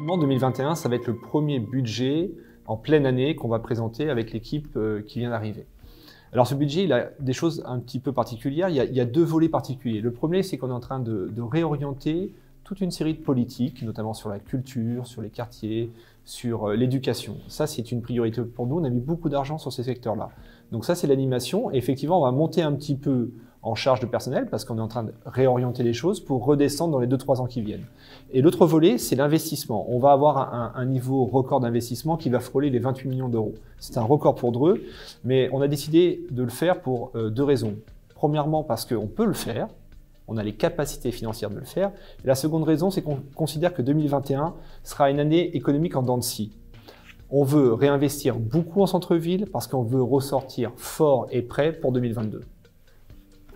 Effectivement, 2021, ça va être le premier budget en pleine année qu'on va présenter avec l'équipe qui vient d'arriver. Alors ce budget, il a des choses un petit peu particulières. Il y a deux volets particuliers. Le premier, c'est qu'on est en train de réorienter toute une série de politiques, notamment sur la culture, sur les quartiers, sur l'éducation. Ça, c'est une priorité pour nous. On a mis beaucoup d'argent sur ces secteurs-là. Donc ça, c'est l'animation. Et effectivement, on va monter un petit peu en charge de personnel parce qu'on est en train de réorienter les choses pour redescendre dans les 2-3 ans qui viennent. Et l'autre volet, c'est l'investissement. On va avoir un niveau record d'investissement qui va frôler les 28 millions d'euros. C'est un record pour Dreux, mais on a décidé de le faire pour deux raisons. Premièrement, parce qu'on peut le faire. On a les capacités financières de le faire. Et la seconde raison, c'est qu'on considère que 2021 sera une année économique en dents de scie. On veut réinvestir beaucoup en centre-ville parce qu'on veut ressortir fort et prêt pour 2022.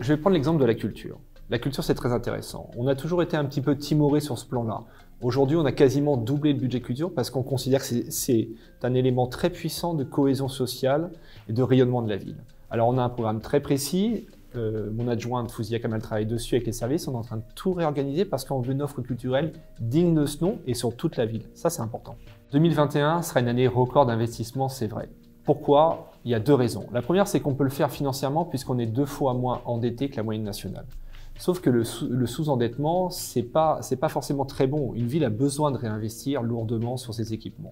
Je vais prendre l'exemple de la culture. La culture, c'est très intéressant. On a toujours été un petit peu timoré sur ce plan-là. Aujourd'hui, on a quasiment doublé le budget culture parce qu'on considère que c'est un élément très puissant de cohésion sociale et de rayonnement de la ville. Alors, on a un programme très précis. Mon adjointe Fouzia Kamal travaille dessus avec les services. On est en train de tout réorganiser parce qu'on veut une offre culturelle digne de ce nom et sur toute la ville. Ça, c'est important. 2021 sera une année record d'investissement, c'est vrai. Pourquoi? Il y a deux raisons. La première, c'est qu'on peut le faire financièrement puisqu'on est 2 fois moins endetté que la moyenne nationale. Sauf que le sous-endettement, c'est pas forcément très bon. Une ville a besoin de réinvestir lourdement sur ses équipements.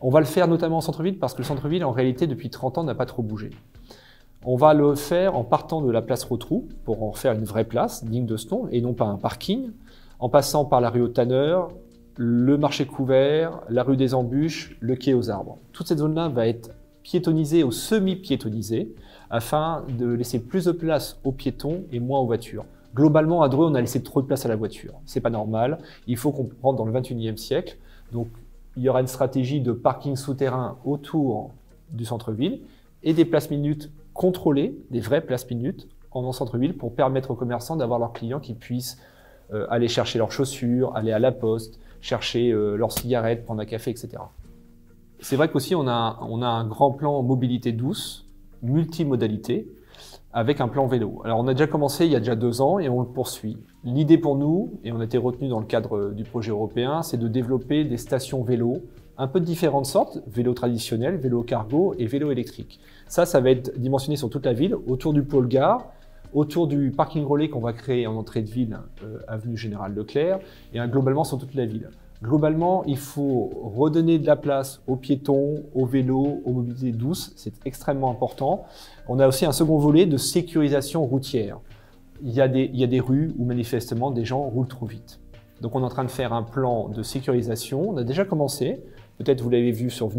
On va le faire notamment en centre-ville parce que le centre-ville, en réalité, depuis 30 ans, n'a pas trop bougé. On va le faire en partant de la place Rotrou pour en faire une vraie place, digne de ce nom, et non pas un parking, en passant par la rue aux Tanneurs, le marché couvert, la rue des Embûches, le quai aux Arbres. Toute cette zone-là va être piétonnisée ou semi-piétonnisée afin de laisser plus de place aux piétons et moins aux voitures. Globalement, à Dreux, on a laissé trop de place à la voiture. C'est pas normal. Il faut qu'on rentre dans le 21e siècle. Donc, il y aura une stratégie de parking souterrain autour du centre-ville et des places minutes contrôlées, des vraies places minutes en centre-ville pour permettre aux commerçants d'avoir leurs clients qui puissent aller chercher leurs chaussures, aller à la poste, chercher leurs cigarettes, prendre un café, etc. C'est vrai qu'aussi on a un grand plan mobilité douce, multimodalité, avec un plan vélo. Alors on a déjà commencé il y a déjà 2 ans et on le poursuit. L'idée pour nous, et on a été retenu dans le cadre du projet européen, c'est de développer des stations vélo, un peu de différentes sortes, vélo traditionnel, vélo cargo et vélo électrique. Ça va être dimensionné sur toute la ville, autour du pôle gare, autour du parking relais qu'on va créer en entrée de ville, avenue Général Leclerc, et globalement sur toute la ville. Globalement, il faut redonner de la place aux piétons, aux vélos, aux mobilités douces, c'est extrêmement important. On a aussi un second volet de sécurisation routière. Il y a des rues où manifestement des gens roulent trop vite. Donc on est en train de faire un plan de sécurisation, on a déjà commencé, peut-être vous l'avez vu sur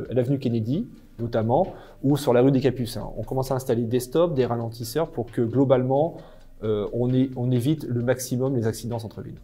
l'avenue Kennedy, notamment, ou sur la rue des Capucins. On commence à installer des stops, des ralentisseurs pour que globalement, on évite le maximum les accidents en centre-ville.